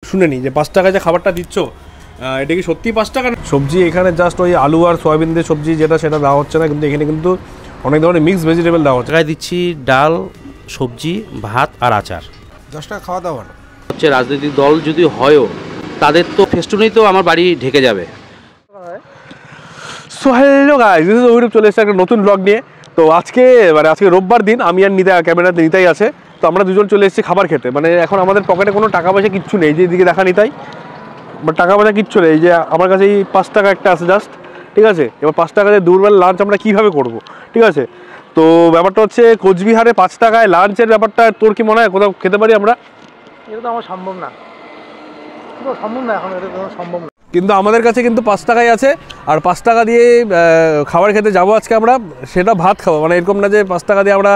শুনে নিই যে 5 টাকায় যে খাবারটা দিচ্ছ এটা কি সত্যি 5 টাকা? সবজি এখানে জাস্ট ওই আলু আর সয়াবিন দিয়ে সবজি যেটা সেটা দেওয়া হচ্ছে না, কিন্তু এখানে কিন্তু অনেক ধরনের মিক্স ভেজিটেবল দেওয়া হচ্ছে। টাকায় দিচ্ছি ডাল, সবজি, ভাত আর আচার। 10 টাকা খাওয়া দাওয়া ভালো হচ্ছে রাজনৈতিক দল যদি হয়ও তাদের তো ফেস্টুনেই তো আমার বাড়ি ঢেকে যাবে। So hello guys, this is Abhirup, চলে এসেছে একটা নতুন ব্লগ নিয়ে। তো আজকে রোববার দিন, আমি আর নিতা, ক্যামেরাতে নিতাই আছে। তো আমরা দুজন চলে এসেছি খাবার খেতে। মানে এখন আমাদের পকেটে কোনো টাকা পয়সা কিচ্ছু নেই, যে এদিকে দেখা নিতাই, বাট টাকা পয়সা কিচ্ছু নেই। এই যে আমার কাছে এই 5 টাকা একটা আছে জাস্ট, ঠিক আছে। এবার 5 টাকা দিয়ে দুপুরবেলা লাঞ্চ আমরা কীভাবে করবো, ঠিক আছে। তো ব্যাপারটা হচ্ছে কোচবিহারে 5 টাকায় লাঞ্চের ব্যাপারটা তোর কি মনে হয় কোথাও খেতে পারি আমরা? এটা তো আমার সম্ভব না, এখন এটা তো সম্ভব না। কিন্তু আমাদের কাছে কিন্তু 5 টাকাই আছে, আর 5 টাকা দিয়ে খাবার খেতে যাবো আজকে আমরা। সেটা ভাত খাবো, মানে এরকম না যে 5 টাকা দিয়ে আমরা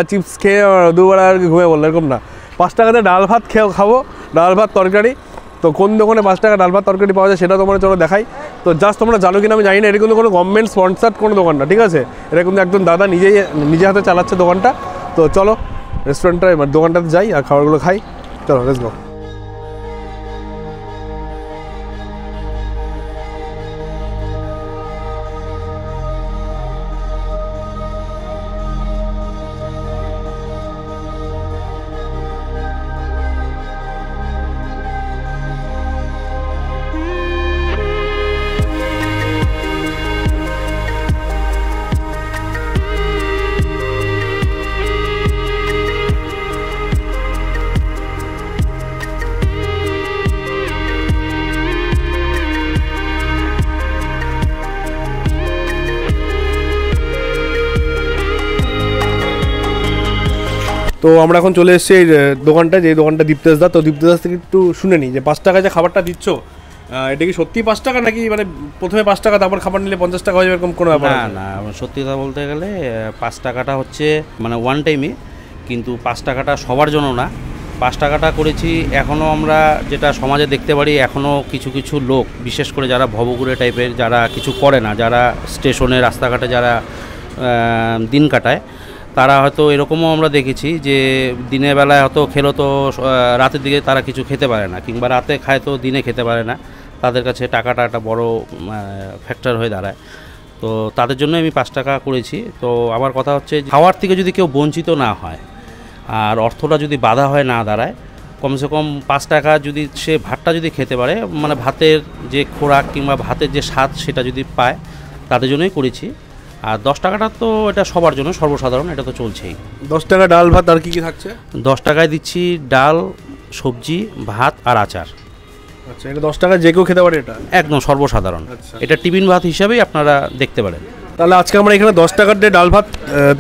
চিপস খেয়ে দুবেলা আর কি ঘুমিয়ে বললো, এরকম না। 5 টাকা দিয়ে ডাল ভাত খাবো, ডাল ভাত তরকারি। তো কোন দোকানে 5 টাকা ডাল ভাত তরকারি পাওয়া যায় সেটা তোমরা চলো দেখাই। তো জাস্ট তোমরা জানো কিনা আমি জানি না, এটা কিন্তু কোনো গভর্নমেন্ট স্পন্সার্ড কোনো দোকান না, ঠিক আছে। এটা কিন্তু একদম দাদা নিজে হাতে চালাচ্ছে দোকানটা। তো চলো রেস্টুরেন্টটা দোকানটাতে যাই আর খাবারগুলো খাই, চলো লেটস গো। তো আমরা এখন চলে এসেছি এই দোকানটা, যে দোকানটা দীপ্তেশ দা। তো দীপ্তেশ দাস থেকে একটু শুনে নিই যে 5 টাকায় যে খাবারটা দিচ্ছ এটা কি সত্যি 5 টাকা, নাকি মানে প্রথমে 5 টাকা তারপর খাবার নিলে 50 টাকা হয়ে যাবে, এরকম কোনো ব্যাপার? না, সত্যি কথা বলতে গেলে 5 টাকাটা হচ্ছে মানে ওয়ান টাইমে, কিন্তু 5 টাকাটা সবার জন্য না। 5 টাকাটা করেছি এখনও আমরা যেটা সমাজে দেখতে পারি, এখনও কিছু কিছু লোক, বিশেষ করে যারা ভবঘুরে টাইপের, যারা কিছু করে না, যারা স্টেশনে রাস্তাঘাটে যারা দিন কাটায়, তারা হয়তো এরকমও আমরা দেখেছি যে দিনের বেলায় হয়তো খেলো, তো রাতের দিকে তারা কিছু খেতে পারে না, কিংবা রাতে খায় তো দিনে খেতে পারে না। তাদের কাছে টাকাটা একটা বড় ফ্যাক্টর হয়ে দাঁড়ায়। তো তাদের জন্য আমি 5 টাকা করেছি। তো আমার কথা হচ্ছে, খাওয়ার থেকে যদি কেউ বঞ্চিত না হয় আর অর্থটা যদি বাধা হয় না দাঁড়ায়, কমসে কম 5 টাকা যদি সে ভাতটা যদি খেতে পারে, মানে ভাতের যে খোরাক কিংবা ভাতের যে স্বাদ সেটা যদি পায়, তাদের জন্যই করেছি। আর 10 টাকাটা তো এটা সবার জন্য সর্বসাধারণ, এটা তো চলছেই। 10 টাকা ডাল ভাত আর কি কি থাকছে? 10 টাকায় দিচ্ছি ডাল, সবজি, ভাত আর আচার। আচ্ছা, এটা 10 টাকা যে কেউ খেতে পারে? এটা একদম সর্বসাধারণ। এটা টিফিন ভাত হিসাবেই আপনারা দেখতে পারেন। তাহলে আজকে আমরা এখানে 10 টাকার যে ডাল ভাত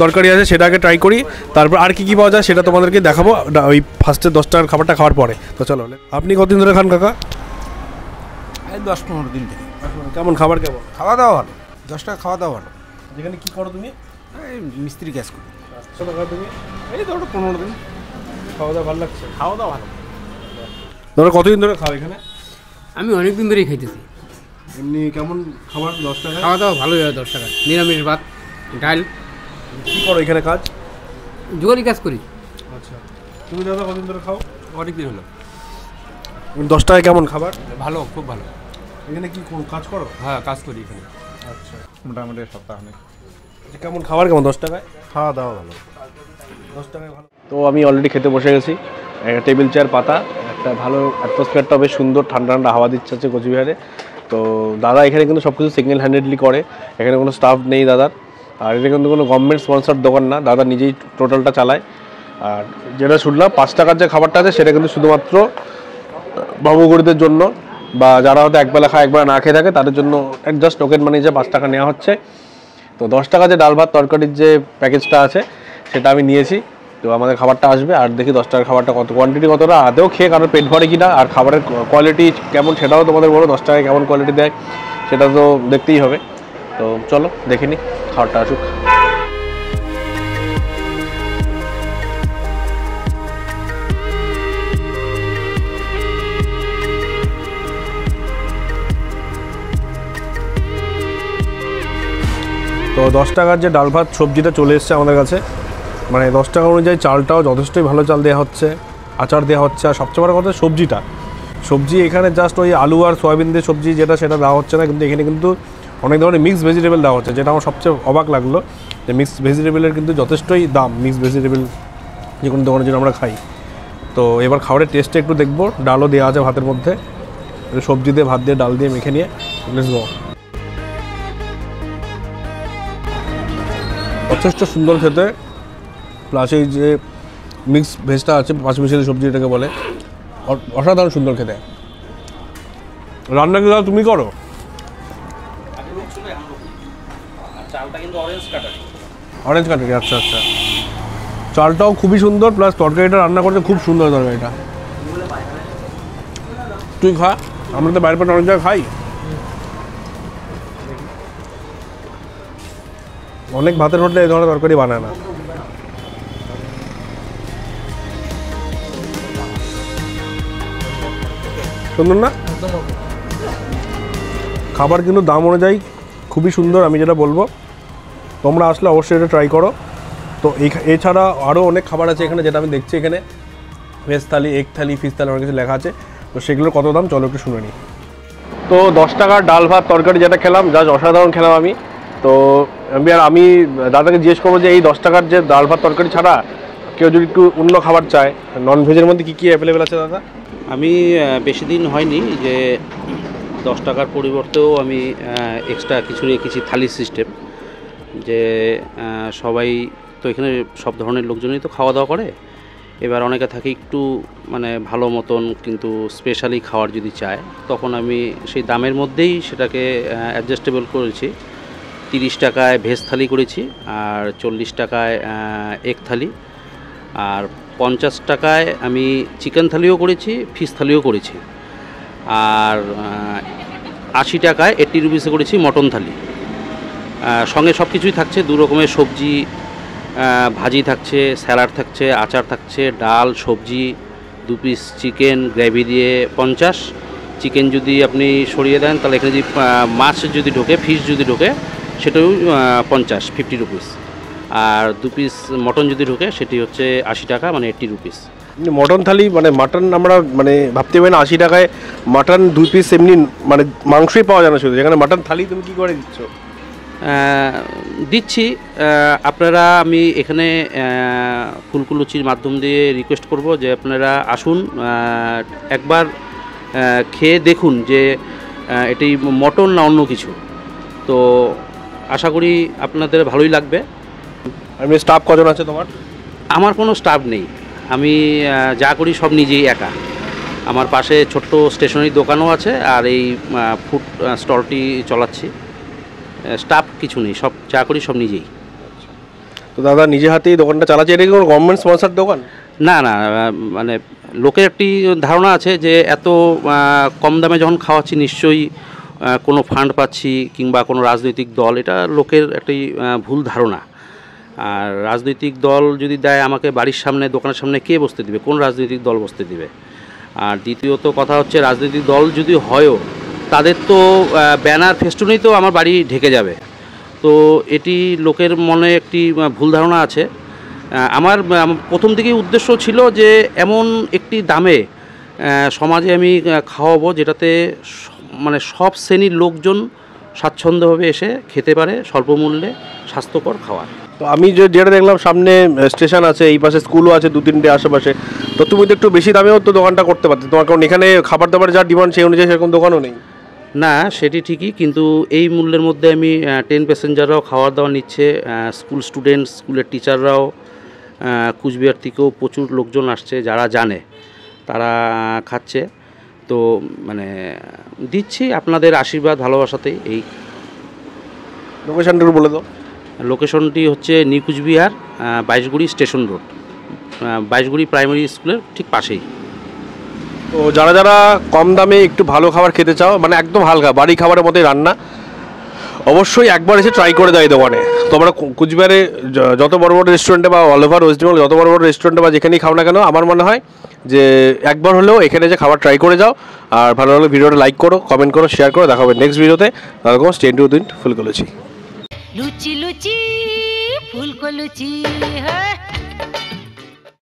তরকারি আছে সেটাকে ট্রাই করি, তারপর আর কি কি পাওয়া যায় সেটা তোমাদেরকে দেখাবো ওই ফার্স্টে 10 টাকার খাবারটা খাওয়ার পরে। তো চলো। আপনি কতদিন ধরে খান কাকা? 10-15 দিন থেকে। কেমন খাবার, কেমন খাওয়া দাওয়া ভালো, 10 টাকা খাওয়া দাওয়া ভালো। যেখানে কি করো তুমি? এই মিস্ত্রি কাজ করি। 100 টাকা তুমি? এই ধরো 15 দিন। খাওয়া দাওয়া ভালো লাগছে? খাওয়া দাওয়া ভালো। তোমরা কতদিন ধরে খাও এখানে? আমি অনেক দিন ধরেই খাইতেছি। এমনি কেমন খাবার 10 টাকা? খাওয়া দাওয়া ভালোই হয় 10 টাকা। নিরামিষ ভাত, ডাল। কী করো এখানে কাজ? জোগাড়ি কাজ করি। আচ্ছা, তুমি দাদা কতদিন ধরে খাও? অনেক দিন হলো। 10 টাকায় কেমন খাবার? ভালো, খুব ভালো। এখানে কি কাজ করো? হ্যাঁ, কাজ করি এখানে। আচ্ছা, মোটামুটি সপ্তাহে। কেমন খাবার, কেমন 10 টাকায়? খাওয়া দাওয়া ভালো, 10 টাকায় ভালো। তো আমি অলরেডি খেতে বসে গেছি। একটা টেবিল চেয়ার পাতা, একটা ভালো অ্যাটমসফিয়ারটা বেশ সুন্দর, ঠান্ডা ঠান্ডা হাওয়া দিচ্ছে হচ্ছে কোচবিহারে। তো দাদা এখানে কিন্তু সব কিছু সিঙ্গেল হ্যান্ডেডলি করে, এখানে কোনো স্টাফ নেই দাদার। আর এটা কিন্তু কোনো গভর্নমেন্ট স্পন্সার দোকান না, দাদা নিজেই টোটালটা চালায়। আর যেটা শুনলাম 5 টাকার যে খাবারটা আছে সেটা কিন্তু শুধুমাত্র ভবঘুরিদের জন্য, বা যারা হয়তো একবেলা খায় একবেলা না খেয়ে থাকে তাদের জন্য জাস্ট টোকেন মানি যে 5 টাকা নেওয়া হচ্ছে। তো 10 টাকা যে ডাল ভাত তরকারির যে প্যাকেজটা আছে সেটা আমি নিয়েছি। তো আমাদের খাবারটা আসবে, আর দেখি 10 টাকার খাবারটা কত কোয়ান্টিটি, কতটা আদেও খেয়ে কারোর পেট ভরে কিনা, আর খাবারের কোয়ালিটি কেমন সেটাও তোমাদের বলো। 10 টাকায় কেমন কোয়ালিটি দেয় সেটা তো দেখতেই হবে। তো চলো দেখে নিই, খাবারটা আসুক। তো 10 টাকার যে ডাল ভাত সবজিটা চলে এসছে আমাদের কাছে। মানে 10 টাকা অনুযায়ী চালটাও যথেষ্টই ভালো চাল দেওয়া হচ্ছে, আচার দেওয়া হচ্ছে, আর সবচেয়ে বড় কথা সবজি এখানে জাস্ট ওই আলু আর সয়াবিন দিয়ে সবজি যেটা সেটা দেওয়া হচ্ছে না, কিন্তু এখানে কিন্তু অনেক ধরনের মিক্স ভেজিটেবল দেওয়া হচ্ছে, যেটা আমার সবচেয়ে অবাক লাগলো যে মিক্স ভেজিটেবলের কিন্তু যথেষ্টই দাম মিক্স ভেজিটেবল যে কোনো দোকানে যেটা আমরা খাই। তো এবার খাবারের টেস্টটা একটু দেখবো। ডালও দেওয়া আছে ভাতের মধ্যে, সবজি দিয়ে ভাত দিয়ে ডাল দিয়ে মেখে নিয়ে লেটস গো। যথেষ্ট সুন্দর খেতে, প্লাস এই যে মিক্স ভেজটা আছে, পাঁচমিশালি সবজি এটাকে বলে, অসাধারণ সুন্দর খেতে। রান্না কি তুমি করো? অরেঞ্জ কাটারি, আচ্ছা আচ্ছা। চালটাও খুবই সুন্দর, প্লাস তরকারিটা রান্না করতে খুব সুন্দর তরকারিটা। তুই খা, আমরা তো বাইরের পর অনেক জায়গায় খাই, অনেক ভাতের হোটেলে এই ধরনের তরকারি বানায় না। সুন্দর না? খাবার কিন্তু দাম অনুযায়ী খুবই সুন্দর। আমি যেটা বলবো, তোমরা আসলে অবশ্যই এটা ট্রাই করো। তো এছাড়া আরও অনেক খাবার আছে এখানে, যেটা আমি দেখছি এখানে ভেজ থালি, এগ থালি, ফিশ থালি, অনেক কিছু লেখা আছে। তো সেগুলোর কত দাম চলো একটু শুনে নিই। তো 10 টাকার ডাল ভাত তরকারি যেটা খেলাম, জাস্ট অসাধারণ খেলাম আমি। তো আমি দাদাকে জিজ্ঞেস করবো যে এই 10 টাকার যে ডাল ভাত তরকারি ছাড়া কেউ যদি একটু অন্য খাবার চায়, নন ভেজের মধ্যে কী কী অ্যাভেলেবেল আছে দাদা? আমি বেশি দিন হয়নি যে 10 টাকার পরিবর্তেও আমি এক্সট্রা কিছু রেখেছি থালি সিস্টেম, যে সবাই তো এখানে সব ধরনের লোকজনই তো খাওয়া দাওয়া করে। এবার অনেকে থাকে একটু মানে ভালো মতন কিন্তু স্পেশালি খাওয়ার যদি চায়, তখন আমি সেই দামের মধ্যেই সেটাকে অ্যাডজাস্টেবল করেছি। 30 টাকায় ভেজ থালি করেছি, আর 40 টাকায় এগ থালি, আর 50 টাকায় আমি চিকেন থালিও করেছি, ফিশ থালিও করেছি, আর 80 টাকায় 80 রুপিসে করেছি মটন থালি। সঙ্গে সব কিছুই থাকছে, 2 রকমের সবজি, ভাজি থাকছে, স্যালাড থাকছে, আচার থাকছে, ডাল, সবজি, 2 পিস চিকেন গ্রেভি দিয়ে 50। চিকেন যদি আপনি সরিয়ে দেন তাহলে এখানে যদি মাছ যদি ঢোকে, ফিশ যদি ঢোকে সেটাও 50 রুপিস, আর 2 পিস মটন যদি ঢোকে সেটি হচ্ছে 80 টাকা, মানে 80 রুপিস। মটন থালি মানে মাটন আমরা মানে ভাবতে পারি না 80 টাকায় মাটন 2 পিস এমনি মানে মাংসই পাওয়া যায় না শুধু, যেখানে মাটন থালি তুমি কী করে দিচ্ছ? দিচ্ছি আপনারা, আমি এখানে ফুলকুলুচির মাধ্যম দিয়ে রিকোয়েস্ট করব যে আপনারা আসুন, একবার খেয়ে দেখুন যে এটি মটন না অন্য কিছু। তো আশা করি আপনাদের ভালোই লাগবে। আমি স্টাফ কজন আছে তোমার? আমার কোনো স্টাফ নেই, আমি যা করি সব নিজেই একা। আমার পাশে ছোট্ট স্টেশনারি দোকানও আছে, আর এই ফুড স্টলটি চালাচ্ছি। স্টাফ কিছু নেই, সব যা করি সব নিজেই। তো দাদা নিজে হাতেই দোকানটা চালাচ্ছে, এটা কি কোনো গভর্নমেন্ট স্পন্সর দোকান? না না, মানে লোকের একটি ধারণা আছে যে এত কম দামে যখন খাওয়াচ্ছি নিশ্চয়ই কোনো ফান্ড পাচ্ছি কিংবা কোনো রাজনৈতিক দল, এটা লোকের একটি ভুল ধারণা। আর রাজনৈতিক দল যদি দেয় আমাকে বাড়ির সামনে, দোকানের সামনে কে বসতে দিবে? কোন রাজনৈতিক দল বসতে দিবে? আর দ্বিতীয়ত কথা হচ্ছে, রাজনৈতিক দল যদি হয়ও তাদের তো ব্যানার ফেস্টুনেই তো আমার বাড়ি ঢেকে যাবে। তো এটি লোকের মনে একটি ভুল ধারণা আছে। আমার প্রথম থেকেই উদ্দেশ্য ছিল যে এমন একটি দামে সমাজে আমি খাওয়াবো যেটাতে মানে সব শ্রেণীর লোকজন স্বাচ্ছন্দ্যভাবে এসে খেতে পারে, স্বল্পমূল্যে স্বাস্থ্যকর খাবার। তো আমি যেটা দেখলাম সামনে স্টেশন আছে, এই পাশে স্কুলও আছে 2-3টে আশেপাশে, তো তুমি তো একটু বেশি দামেও তো দোকানটা করতে পারতে তোমার, কারণ এখানে খাবার দাবার যা ডিমান্ড সেই অনুযায়ী সেরকম দোকানও নেই। না, সেটি ঠিকই, কিন্তু এই মূল্যের মধ্যে আমি 10 প্যাসেঞ্জাররাও খাওয়ার দাওয়া নিচ্ছে, স্কুল স্টুডেন্টস, স্কুলের টিচাররাও, কুচবিহার থেকেও প্রচুর লোকজন আসছে যারা জানে, তারা খাচ্ছে। তো মানে দিচ্ছি আপনাদের আশীর্বাদ ভালোবাসাতেই। এই লোকেশনটা বলে দাও। লোকেশনটি হচ্ছে নিউ কুচবিহার, 22গুড়ি স্টেশন রোড, 22গুড়ি প্রাইমারি স্কুলের ঠিক পাশেই। তো যারা যারা কম দামে একটু ভালো খাবার খেতে চাও, মানে একদম হালকা বাড়ি খাবারের মতোই রান্না, অবশ্যই একবার এসে ট্রাই করে দেয় দোকানে। তোমরা কুচবিহারে যত বড় বড় রেস্টুরেন্টে বা অল ওভার ওয়েস্ট বেঙ্গল যত বড় বড় রেস্টুরেন্টে বা যেখানেই খাও না কেন, আমার মনে হয় যে একবার হলেও এখানে এসে খাবার ট্রাই করে যাও। আর ভালো লাগলে ভিডিওটা লাইক করো, কমেন্ট করো, শেয়ার করো। দেখা হবে নেক্সট ভিডিওতে। তারপর স্টে টিউনড ফুলকুলুচি। লুচি লুচি ফুলকো লুচি, হ্যাঁ।